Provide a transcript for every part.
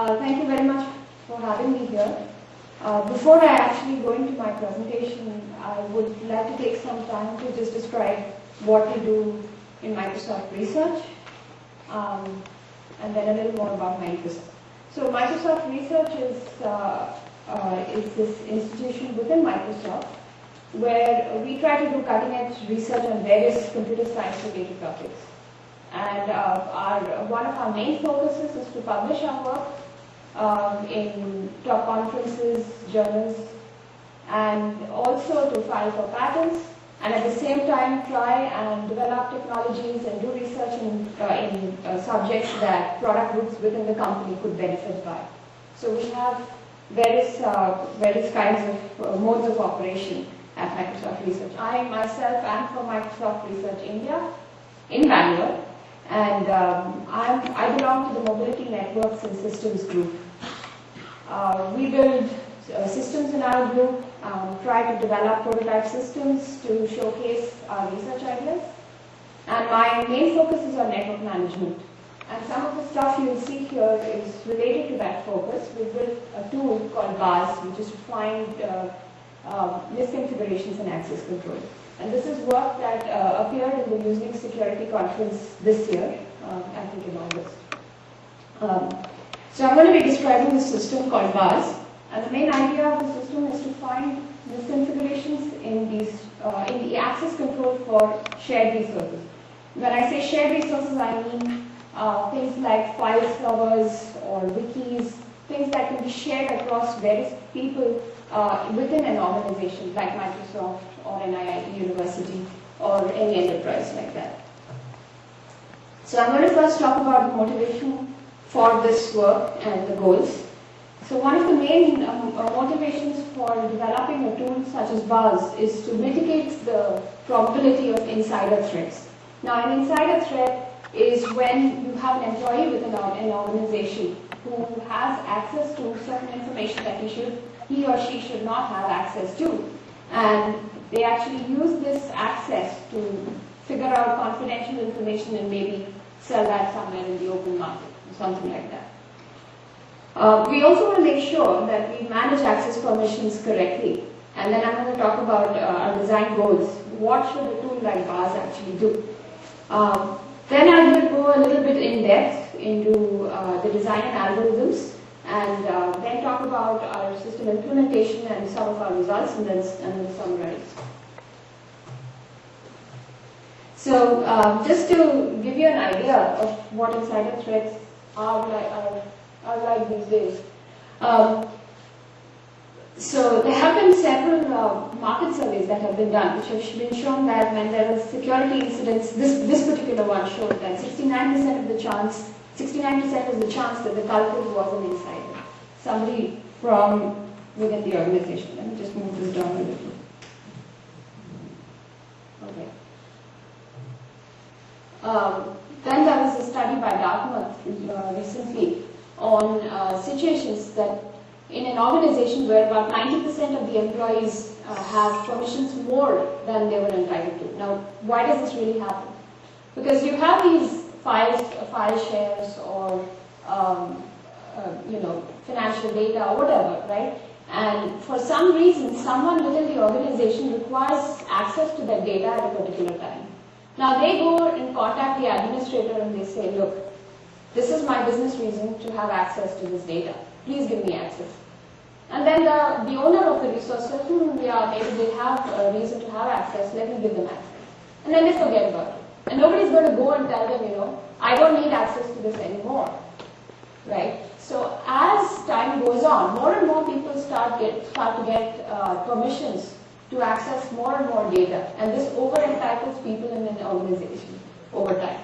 Thank you very much for having me here. Before I actually go into my presentation, I would like to take some time to just describe what we do in Microsoft Research, and then a little more about Microsoft. So Microsoft Research is this institution within Microsoft where we try to do cutting-edge research on various computer science-related topics. And one of our main focuses is to publish our work in top conferences, journals, and also to file for patents, and at the same time try and develop technologies and do research in subjects that product groups within the company could benefit by. So we have various kinds of modes of operation at Microsoft Research. I myself am from Microsoft Research India in Bangalore, and I belong to the Mobility Networks and Systems group. We build systems in our group, try to develop prototype systems to showcase our research ideas. And my main focus is on network management. And some of the stuff you'll see here is related to that focus. We built a tool called BARS, which is to find misconfigurations and access control. And this is work that appeared in the Usenix Security Conference this year, I think in August. So I'm going to be describing this system called BARS. And the main idea of the system is to find misconfigurations in the access control for shared resources. When I say shared resources, I mean things like file servers or wikis, things that can be shared across various people within an organization like Microsoft or an IIT university or any enterprise like that. So I'm going to first talk about the motivation for this work and the goals. So one of the main motivations for developing a tool such as BARS is to mitigate the probability of insider threats. Now an insider threat is when you have an employee within an organization who has access to certain information that he or she should not have access to. And they actually use this access to figure out confidential information and maybe sell that somewhere in the open market or something like that. We also want to make sure that we manage access permissions correctly. And then I'm going to talk about our design goals. What should a tool like BARS actually do? Then I will go a little bit in depth into the design and algorithms, and then talk about our system implementation and some of our results, and then summarize. So just to give you an idea of what insider threats are like these days. So there have been several market surveys that have been done, which have been shown that when there are security incidents, this particular one showed that 69% of the chance, 69% is the chance that the culprit was an insider, somebody from within the organization. Let me just move this down a little. Okay. Then there was a study by Dartmouth recently on situations that in an organization where about 90% of the employees have permissions more than they were entitled to. Now, why does this really happen? Because you have these file shares or financial data or whatever, right? And for some reason, someone within the organization requires access to that data at a particular time. Now, they go and contact the administrator and they say, look, this is my business reason to have access to this data. Please give me access. And then the owner of the resource says, yeah, maybe they have a reason to have access, let me give them access. And then they forget about it. And nobody's going to go and tell them, I don't need access to this anymore. Right? So as time goes on, more and more people start to get permissions to access more and more data. And this over-entitles people in an organization over time.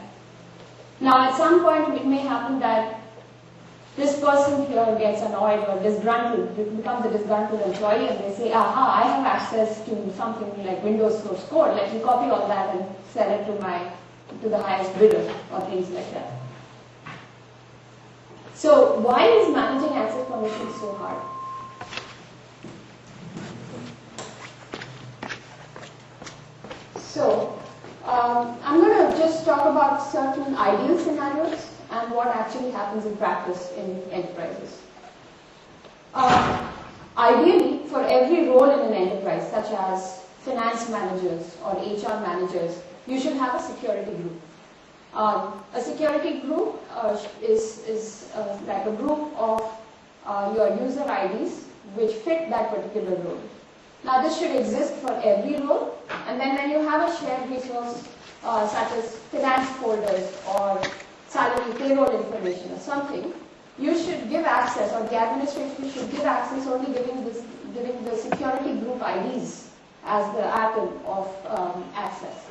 Now, at some point, it may happen that this person here gets annoyed or disgruntled, becomes a disgruntled employee, and they say, aha, I have access to something like Windows source code. Let me copy all that and sell it to the highest bidder, or things like that. So, why is managing access permissions so hard? So, I'm going to just talk about certain ideal scenarios and what actually happens in practice in enterprises. Ideally, for every role in an enterprise, such as finance managers or HR managers, you should have a security group. A security group is like a group of your user IDs which fit that particular role. Now this should exist for every role, and then when you have a shared resource such as finance folders or salary payroll information or something, you should give access, or the administration should give access only giving the security group IDs as the atom of access.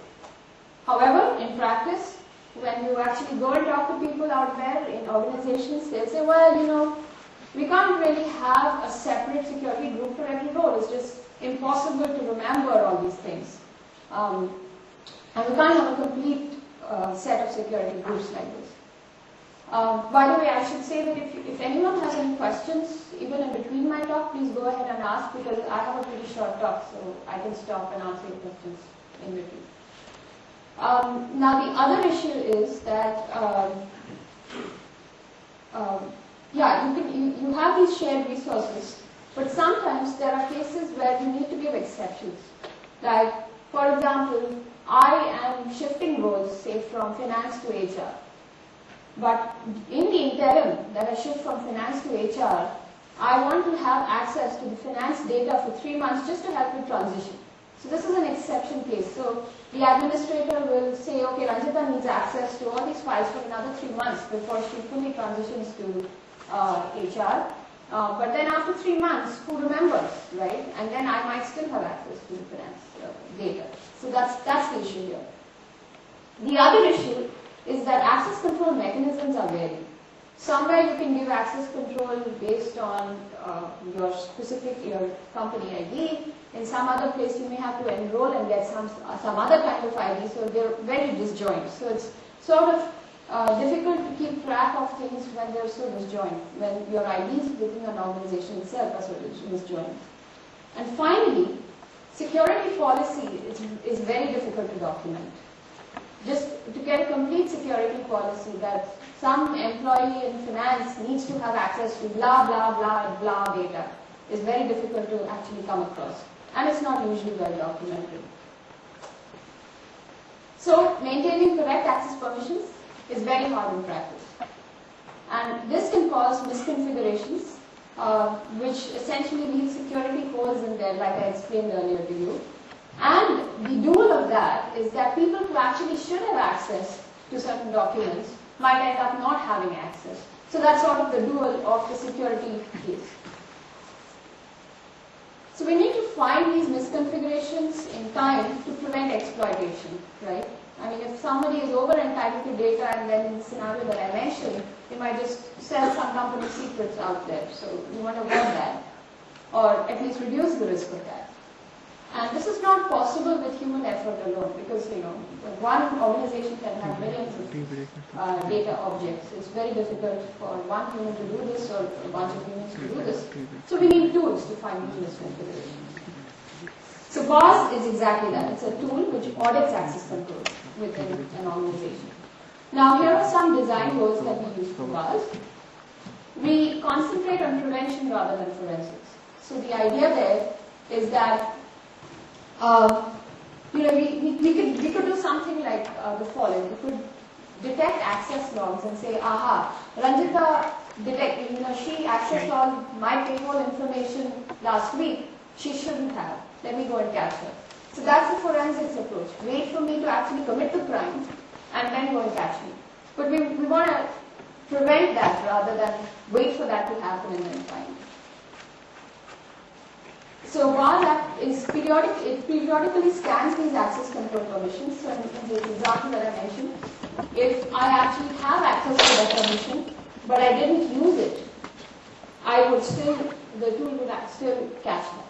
However, in practice, when you actually go and talk to people out there in organizations, they'll say, well, you know, we can't really have a separate security group for every role. It's just impossible to remember all these things. And we can't have a complete set of security groups like this. By the way, I should say that if anyone has any questions, even in between my talk, please go ahead and ask, because I have a pretty short talk, so I can stop and answer your questions in between. Now the other issue is that, you have these shared resources, but sometimes there are cases where you need to give exceptions. Like, for example, I am shifting roles, say from finance to HR. But in the interim that I shift from finance to HR, I want to have access to the finance data for 3 months just to help with transition. So this is an exception case. So the administrator will say, okay, Ranjita needs access to all these files for another 3 months before she fully transitions to HR. But then after 3 months, who remembers, right? And then I might still have access to the finance data. So that's the issue here. The other issue is that access control mechanisms are varied. Somewhere you can give access control based on your company ID. In some other place you may have to enroll and get some other kind of ID, so they're very disjoint. So it's sort of difficult to keep track of things when they're so disjoint, when your IDs within an organization itself are so disjoint. And finally, security policy is very difficult to document. Just to get a complete security policy that some employee in finance needs to have access to blah, blah, blah, blah data is very difficult to actually come across. And it's not usually well documented. So maintaining correct access permissions is very hard in practice. And this can cause misconfigurations, which essentially leave security holes in there, like I explained earlier to you. And the dual of that is that people who actually should have access to certain documents might end up not having access. So that's sort of the dual of the security case. So we need to find these misconfigurations in time to prevent exploitation, right? I mean, if somebody is over entitled to data, and then in the scenario that I mentioned, they might just sell some company secrets out there. So you want to avoid that, or at least reduce the risk of that. And this is not possible with human effort alone, because one organization can have millions of data objects. It's very difficult for one human to do this, or a bunch of humans to do this. So we need tools to find these misconfigurations. So BOSS is exactly that. It's a tool which audits access control within an organization. Now here are some design goals that we use for BOSS. We concentrate on prevention rather than forensics. So the idea there is that we could do something like the following. We could detect access logs and say, aha, Ranjita she accessed all my payroll information last week. She shouldn't have. Let me go and catch her. So that's the forensics approach. Wait for me to actually commit the crime and then go and catch me. But we want to prevent that rather than wait for that to happen and then find it. So it periodically scans these access control permissions. So in the example that I mentioned, if I actually have access to that permission, but I didn't use it, the tool would still catch that.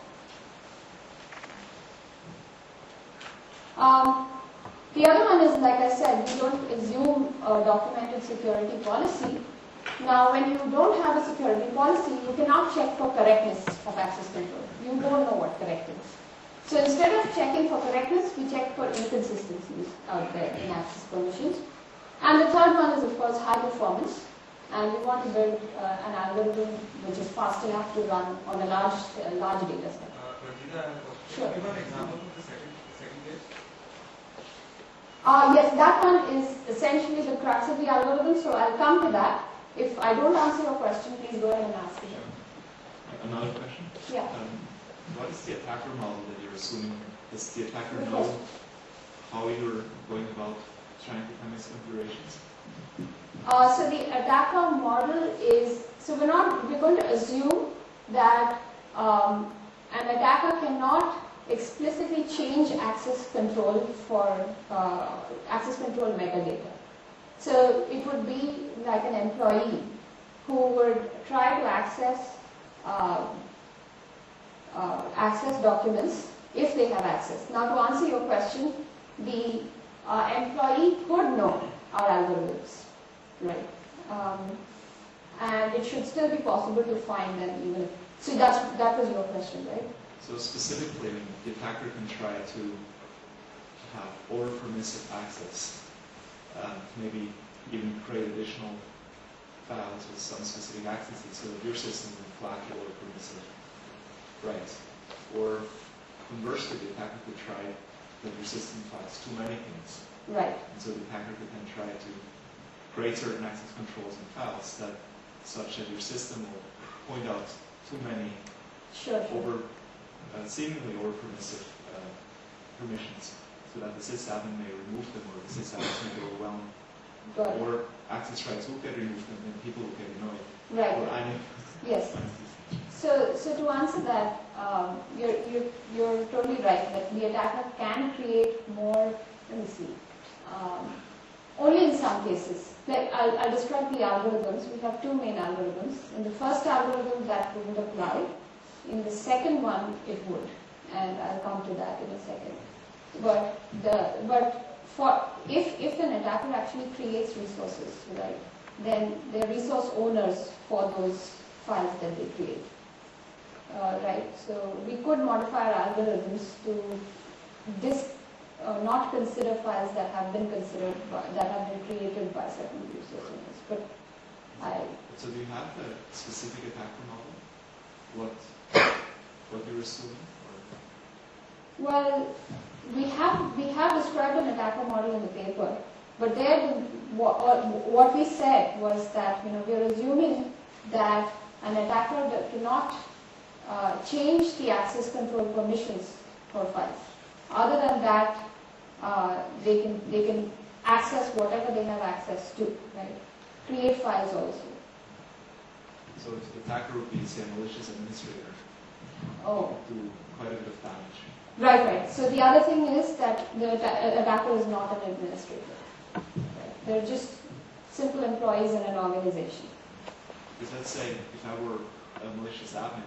The other one is, like I said, we don't assume a documented security policy. Now, when you don't have a security policy, you cannot check for correctness of access control. You don't know what correct is. So instead of checking for correctness, we check for inconsistencies out there in access permissions. And the third one is, of course, high performance. And we want to build an algorithm which is fast enough to run on a large data set. Sure. Give an example of the second case. Yes, that one is essentially the crux of the algorithm, so I'll come to that. If I don't answer your question, please go ahead and ask it. Another question? Yeah. What is the attacker model that you're assuming? Does the attacker know how you're going about trying to commit configurations? So the attacker model is, so we're going to assume that an attacker cannot explicitly change access control for access control metadata. So it would be like an employee who would try to access documents if they have access. Now, to answer your question, the employee could know our algorithms, right? And it should still be possible to find them even. So that was your question, right? So specifically, the attacker can try to have over permissive access, maybe even create additional files with some specific accesses so that your system will flag the over permissive rights. Or conversely, the attacker could try that your system flags too many things. Right. And so the attacker could then try to create certain access controls and files that such that your system will point out too many seemingly over permissive permissions, so that the sysadmin may remove them, or the sysadmin may be overwhelmed, or access rights will get removed and people will get annoyed. Right. Or any. Yes. So to answer that, you're totally right that the attacker can create more. Let me see. Only in some cases. Like I'll describe the algorithms. We have two main algorithms. In the first algorithm, that wouldn't apply. In the second one, it would, and I'll come to that in a second. But if an attacker actually creates resources, right, then they're resource owners for those files that they create, right? So we could modify our algorithms to not consider files that have been created by certain resource owners. So do you have a specific attacker model? What you're assuming? Or? Well, we have described an attacker model in the paper, but there what we said was that we are assuming that an attacker cannot change the access control permissions for files. Other than that, they can access whatever they have access to, right? Create files also. So the attacker would be, say, a malicious administrator. Oh. Do quite a bit of damage. Right. So the other thing is that the attacker is not an administrator. Right? They're just simple employees in an organization. Because let's say if I were a malicious admin,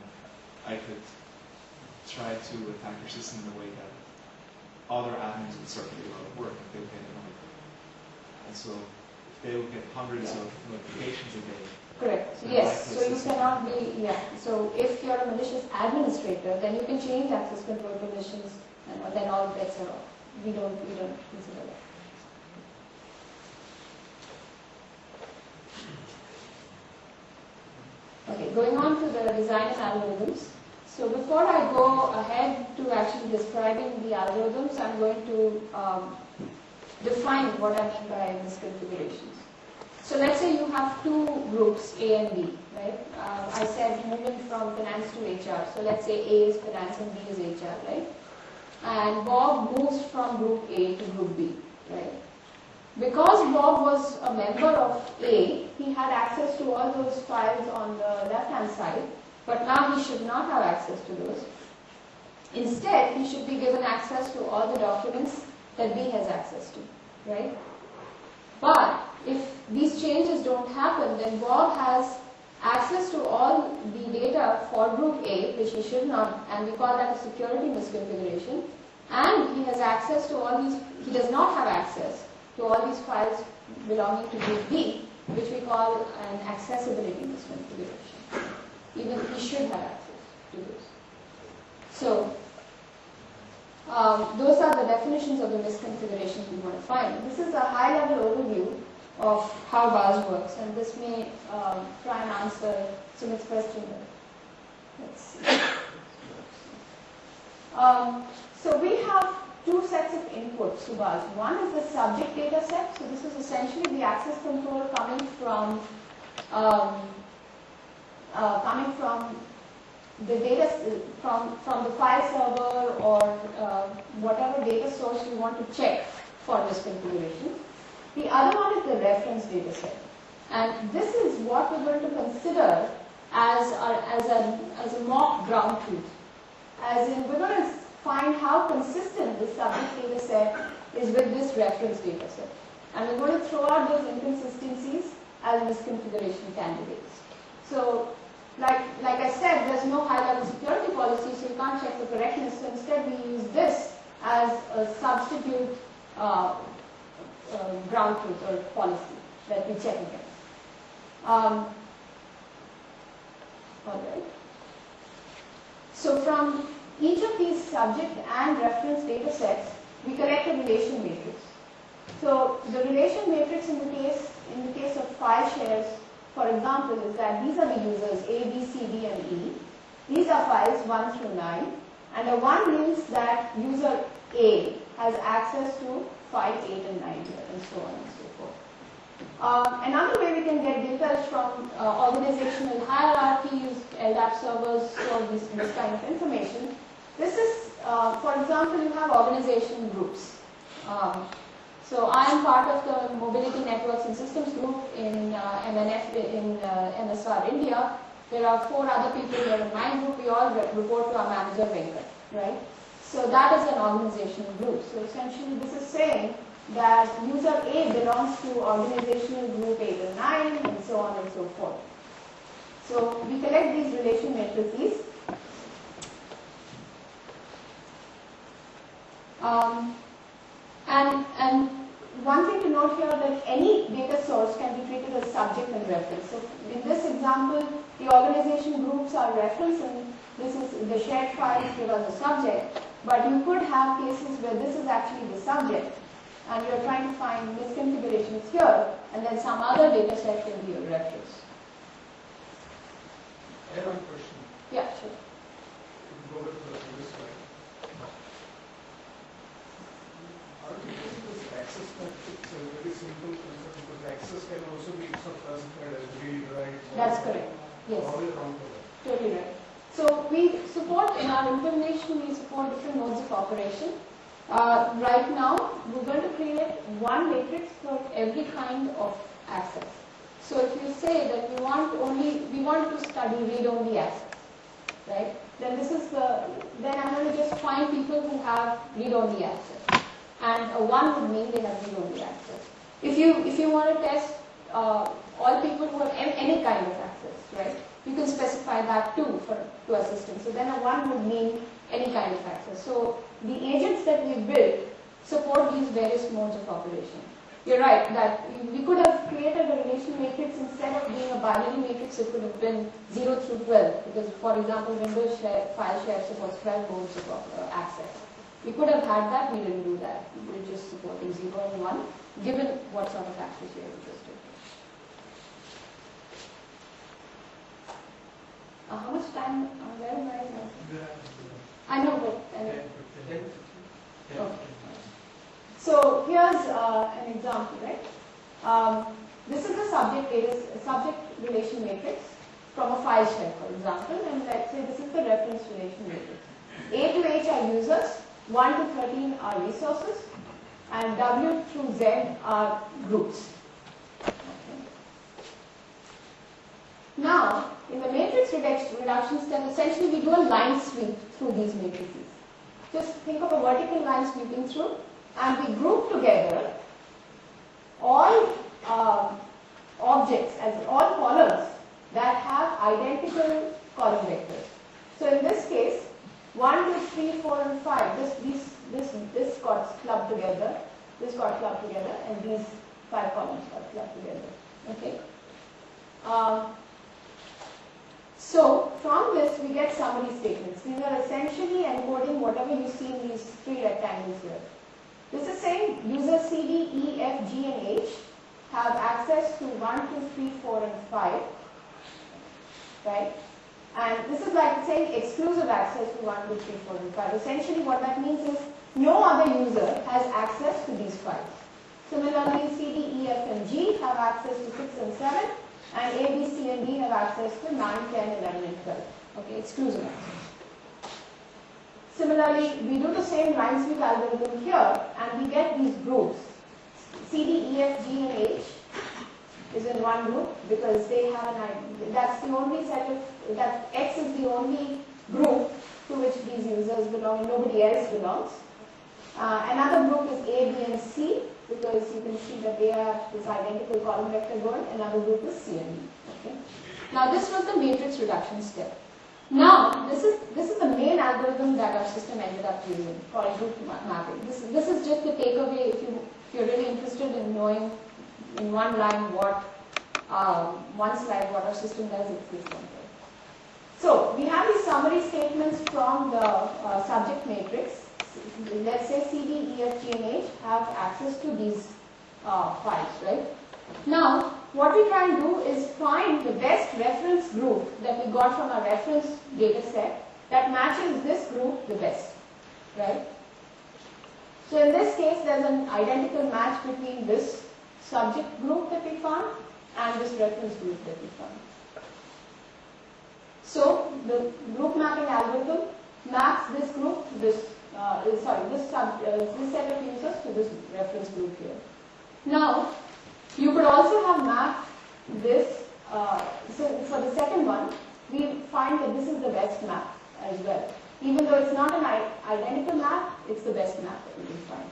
I could try to attack your system in a way that other admins would start to do a lot of work and they would get annoyed. And so if they would get hundreds of notifications a day. Correct. Yes. So you cannot be, So if you're a malicious administrator, then you can change access control permissions and then all bets are off. We don't consider that. Okay, going on to the design and algorithms. So before I go ahead to actually describing the algorithms, I'm going to define what I mean by misconfigurations. So let's say you have two groups, A and B, right? I said moving from finance to HR. So let's say A is finance and B is HR, right? And Bob moves from group A to group B, right? Because Bob was a member of A, he had access to all those files on the left-hand side, but now he should not have access to those. Instead, he should be given access to all the documents that B has access to, right? But if these changes don't happen, then Bob has access to all the data for group A, which he should not, and we call that a security misconfiguration. And he has access to all these, he does not have access to all these files belonging to group B, which we call an accessibility misconfiguration. Even he should have access to those. So, those are the definitions of the misconfigurations we want to find. This is a high-level overview, of how bars works, and this may try and answer Sumit's question. Let's see. So we have two sets of inputs to bars. One is the subject data set. So this is essentially the access control coming from the data from the file server or whatever data source you want to check for this configuration. The other one is the reference data set, and this is what we're going to consider as a mock ground truth. As in, we're going to find how consistent the subject data set is with this reference data set, and we're going to throw out those inconsistencies as misconfiguration candidates. So, like I said, there's no high-level security policy, so you can't check the correctness. So instead, we use this as a substitute ground truth or policy that we check against. All right. So from each of these subject and reference data sets, we collect a relation matrix. So the relation matrix in the case of file shares, for example, is that these are the users A, B, C, D, and E. These are files 1 through 9, and a 1 means that user A has access to 5, 8, and 9 here, and so on and so forth. Another way we can get data is from organizational hierarchy, use LDAP servers, so this kind of information. This is, for example, you have organization groups. So I am part of the Mobility Networks and Systems group in MNF in MSR India. There are 4 other people here in my group. We all report to our manager Venkat, right? So that is an organizational group. So essentially this is saying that user A belongs to organizational group 8 and 9 and so on and so forth. So we collect these relation matrices. And one thing to note here that any data source can be treated as subject and reference. So in this example, the organization groups are reference and this is the shared files give us a subject. But you could have cases where this is actually the subject and you're trying to find misconfigurations here and then some other data set can be your reference. I have one question. Yeah, sure. Go to the previous slide. How do you use this access matrix? It's a very simple concept because access can also be classified as read, write. That's correct. Yes. All around the world. Totally right. So we support, in our implementation, we support different modes of operation. Right now, we're going to create one matrix for every kind of access. So if you say that we want to study read-only access, right? Then then I'm going to just find people who have read-only access. And a 1 would mean they have read-only access. If you want to test all people who have any kind of access, right? You can specify that too to a system. So then a 1 would mean any kind of access. So the agents that we built support these various modes of operation. You're right that we could have created a relation matrix instead of being a binary matrix. It could have been 0 through 12 because, for example, Windows file share supports 12 modes of access. We could have had that. We didn't do that. We're just supporting 0 and 1, given what sort of access you're interested in. How much time? Where am I now? I know, but okay. So here's an example, right? This is a subject relation matrix from a file share, for example, and let's say this is the reference relation matrix. A to H are users, 1 to 13 are resources, and W through Z are groups. Now, in the matrix reduction step, essentially we do a line sweep through these matrices. Just think of a vertical line sweeping through, and we group together all objects as all columns that have identical column vectors. So in this case, 1, 2, 3, 4, and 5, this got clubbed together, this got clubbed together, and these 5 columns got clubbed together. Okay. So from this we get summary statements. These are essentially encoding whatever you see in these 3 rectangles here. This is saying user C, D, E, F, G, and H have access to 1, 2, 3, 4, and 5, right? And this is like saying exclusive access to 1, 2, 3, 4, and 5. Essentially what that means is no other user has access to these files. Similarly, C, D, E, F, and G have access to 6 and 7, and A, B, C, and D have access to 9, 10, 11, and 12. Okay, exclusive access. Similarly, we do the same line sweep algorithm here, and we get these groups. C, D, E, F, G, and H is in one group because they have an ID. That's the only set of, that X is the only group to which these users belong and nobody else belongs. Another group is A, B, and C because you can see that they are this identical column vector going. Another group is C and D. Okay. Now this was the matrix reduction step. Now this is the main algorithm that our system ended up using called group mapping. This is just the takeaway if you're really interested in knowing in one line what one slide what our system does. It's this one here. So we have these summary statements from the subject matrix. Let's say C, D, E, F, G, and H have access to these files, right? Now, what we try and do is find the best reference group that we got from our reference data set that matches this group the best, right? So in this case, there's an identical match between this subject group that we found and this reference group that we found. So the group mapping algorithm maps this group to this this set of users to this reference group here. Now, you could also have mapped this, so for the second one, we find that this is the best map as well. Even though it's not an identical map, it's the best map that we can find,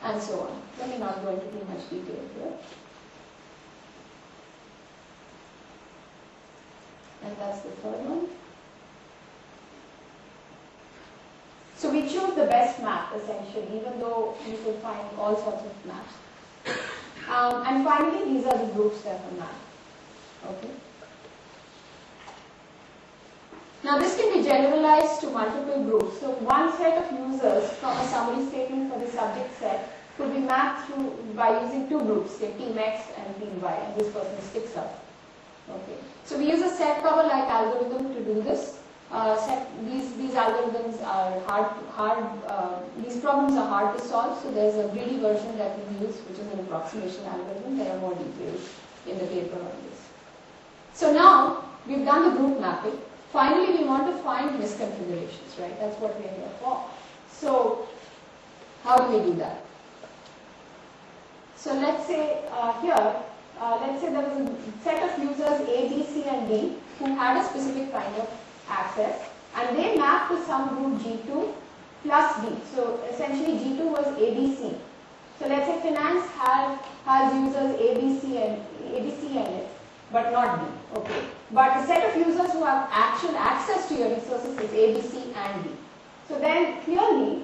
and so on. Let me not go into too much detail here. And that's the third one. So we choose the best map essentially, even though you could find all sorts of maps. And finally, these are the groups that are mapped. Okay. Now this can be generalized to multiple groups. So one set of users from a summary statement for the subject set could be mapped through by using two groups, say Team X and Team Y, and this person sticks up. Okay. So we use a set cover-like algorithm to do this. These algorithms are these problems are hard to solve, so there's a greedy version that we use, which is an approximation algorithm. There are more details in the paper on this. So now, we've done the group mapping. Finally, we want to find misconfigurations, right? That's what we're here for. So, how do we do that? So let's say let's say there was a set of users A, B, C, and D who had a specific kind of access, and they mapped to some group G2 plus D. So essentially G2 was ABC. So let's say finance has users ABC and it, but not D. Okay. But the set of users who have actual access to your resources is ABC and D. So then clearly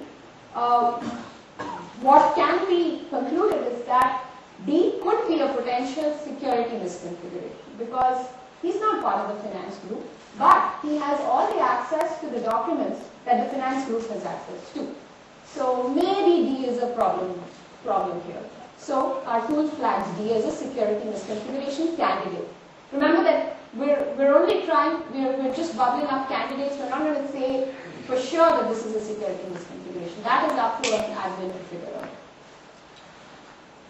what can be concluded is that D could be a potential security misconfiguration because he's not part of the finance group, but he has all the access to the documents that the finance group has access to. So maybe D is a problem here. So our tool flags D as a security misconfiguration candidate. Remember that we're just bubbling up candidates. We're not going to say for sure that this is a security misconfiguration. That is up to an admin to figure out.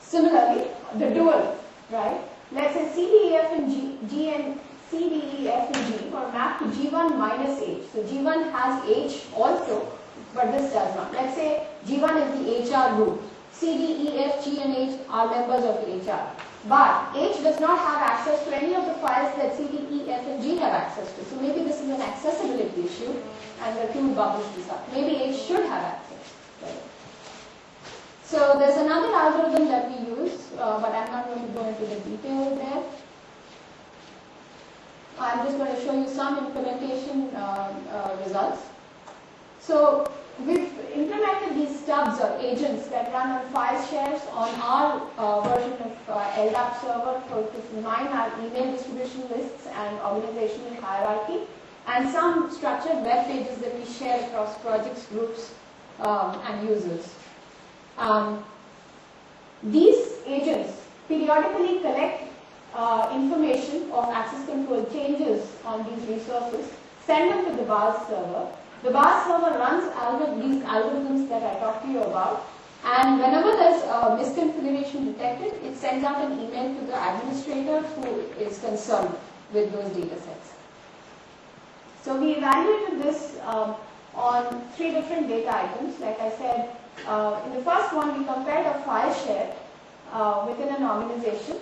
Similarly, the dual, right? Let's say C, D, E, F, and G and C, D, E, F, and G are mapped to G1 minus H. So G1 has H also, but this does not. Let's say G1 is the HR group. C, D, E, F, G, and H are members of the HR. But H does not have access to any of the files that C, D, E, F, and G have access to. So maybe this is an accessibility issue, and the tool bubbles this up. Maybe H should have access. Right? So there's another algorithm that we use, but I'm not going to go into the detail there. I'm just going to show you some implementation results. So we've implemented these stubs or agents that run on file shares on our version of LDAP server to mine our email distribution lists and organizational hierarchy, and some structured web pages that we share across projects, groups, and users. These agents periodically collect information of access control changes on these resources, send them to the BAS server. The BAS server runs these algorithms that I talked to you about, and whenever there's a misconfiguration detected, it sends out an email to the administrator who is concerned with those data sets. So we evaluated this on 3 different data items. Like I said, in the first one, we compared a file share within an organization,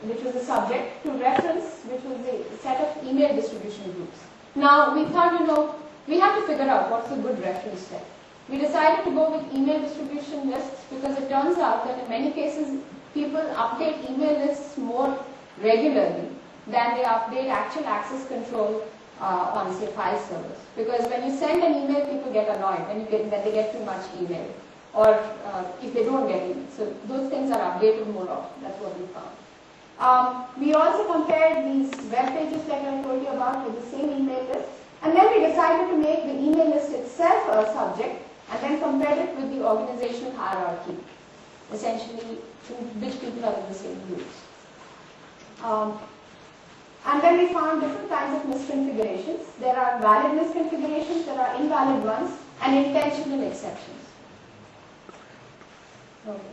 which was a subject, to reference, which was a set of email distribution groups. Now, we thought, we have to figure out what's a good reference set. We decided to go with email distribution lists because it turns out that in many cases, people update email lists more regularly than they update actual access control on, say, file servers. Because when you send an email, people get annoyed when they get too much email, or if they don't get email. So those things are updated more often. That's what we found. We also compared these web pages like I told you about with the same email list, and then we decided to make the email list itself a subject, and then compared it with the organizational hierarchy, essentially which people are in the same groups. And then we found different kinds of misconfigurations. There are valid misconfigurations, there are invalid ones, and intentional exceptions. Okay.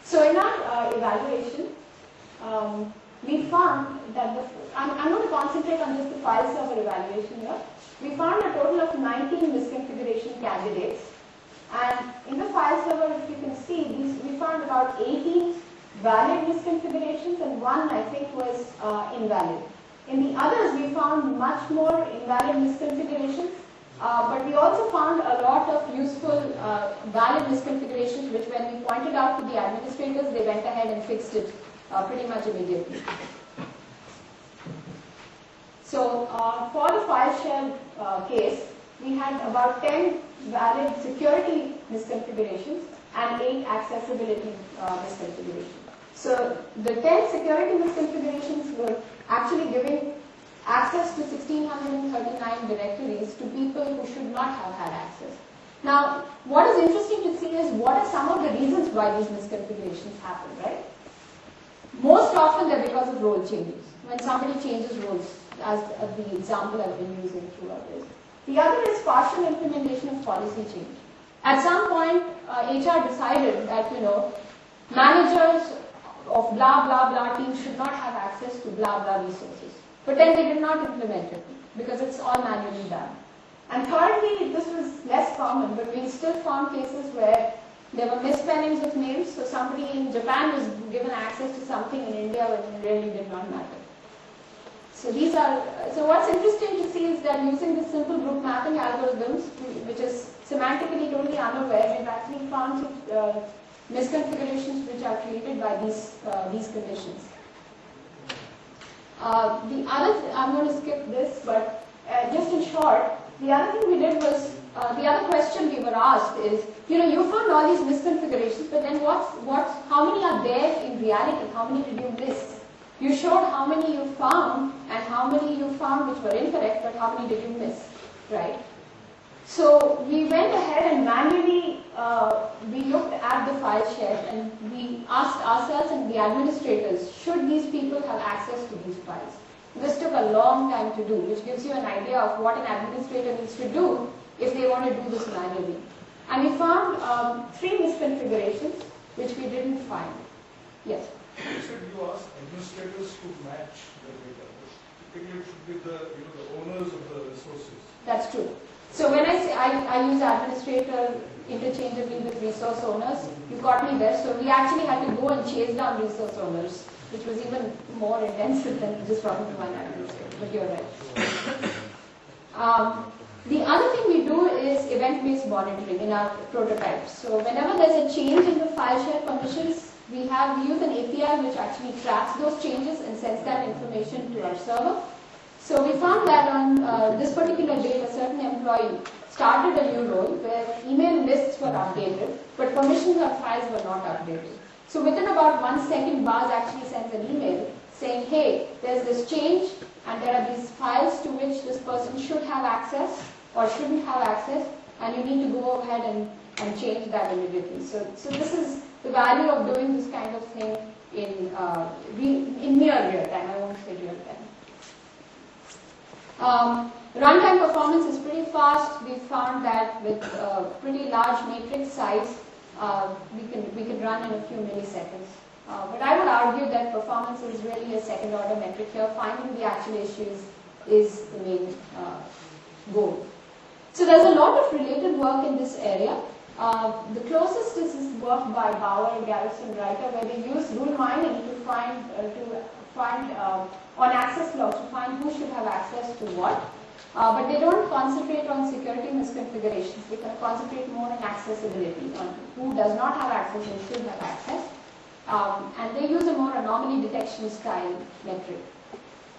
So in our evaluation, we found that I'm going to concentrate on just the file server evaluation here. We found a total of 19 misconfiguration candidates. And in the file server, if you can see, we found about 18 valid misconfigurations, and 1 I think was invalid. In the others, we found much more invalid misconfigurations, but we also found a lot of useful valid misconfigurations, which when we pointed out to the administrators, they went ahead and fixed it pretty much immediately. So for the file share case, we had about 10 valid security misconfigurations and 8 accessibility misconfigurations. So the 10 security misconfigurations were actually giving access to 1639 directories to people who should not have had access. Now, what is interesting to see is what are some of the reasons why these misconfigurations happen, right? Most often they're because of role changes, when somebody changes roles, as the example I've been using throughout this. The other is partial implementation of policy change. At some point, HR decided that, managers of blah, blah, blah teams should not have access to blah, blah resources. But then they did not implement it because it's all manually done. And thirdly, this was less common, but we still found cases where there were misspellings of names. So somebody in Japan was given access to something in India when it really did not matter. So so what's interesting to see is that using the simple group mapping algorithms, which is semantically totally unaware, we've actually found misconfigurations which are created by these conditions. I'm going to skip this, but just in short, the other thing we did was, the other question we were asked is, you found all these misconfigurations, but then how many are there in reality? How many did you miss? You showed how many you found and how many you found which were incorrect, but how many did you miss, right? So we went ahead and manually, we looked at the file share and we asked ourselves and the administrators, should these people have access to these files? This took a long time to do, which gives you an idea of what an administrator needs to do if they want to do this manually. And we found 3 misconfigurations, which we didn't find. Yes? You said you asked administrators to match the data. Typically it should be the owners of the resources. That's true. So when I say I use administrator interchangeably with resource owners, you got me there. So we actually had to go and chase down resource owners, which was even more intensive than just talking to one administrator, but you're right. The other thing we do is event-based monitoring in our prototypes. So whenever there's a change in the file share permissions, we use an API which actually tracks those changes and sends that information to our server. So we found that on this particular date, a certain employee started a new role where email lists were updated, but permissions on files were not updated. So within about 1 second, BAS actually sends an email saying, hey, there's this change and there are these files to which this person should have access or shouldn't have access, and you need to go ahead and change that immediately. So this is the value of doing this kind of thing in near real time. I won't say real time. Runtime performance is pretty fast. We found that with pretty large matrix size, we can run in a few milliseconds. But I would argue that performance is really a second order metric here. Finding the actual issues is the main goal. So there's a lot of related work in this area. The closest is this work by Bauer, Garrison, Reiter, where they use rule mining to find on access logs to find who should have access to what. But they don't concentrate on security misconfigurations. They can concentrate more on accessibility, on who does not have access and should have access. And they use a more anomaly detection style metric.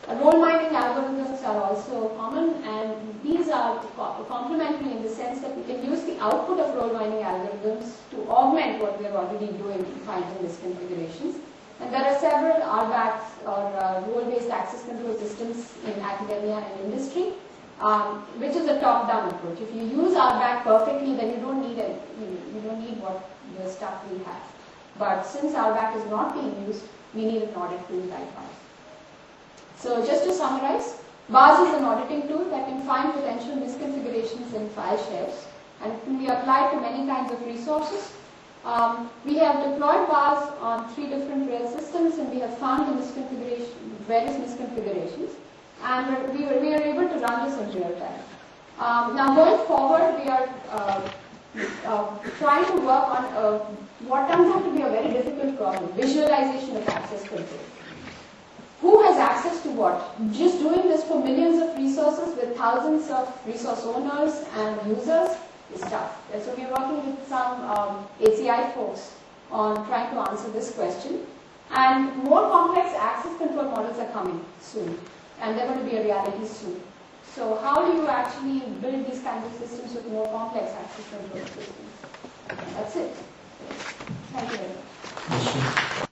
Role mining algorithms are also common, and these are complementary in the sense that we can use the output of role mining algorithms to augment what we are already doing in finding misconfigurations. And there are several RBACs or role-based access control systems in academia and industry, which is a top-down approach. If you use RBAC perfectly, then you don't need what the stuff we have. But since RBAC is not being used, we need an audit tool like BARS. So just to summarize, BARS is an auditing tool that can find potential misconfigurations in file shares and can be applied to many kinds of resources. We have deployed BARS on 3 different real systems, and we have found the various misconfigurations, and we are able to run this in real time. Now going forward, we are trying to work on what turns out to be a very difficult problem, visualization of access control. Who has access to what? Just doing this for millions of resources with thousands of resource owners and users is tough. And so we are working with some ACI folks on trying to answer this question. And more complex access control models are coming soon, and they're going to be a reality soon. So how do you actually build these kinds of systems with more complex access control systems? That's it. Thank you very much.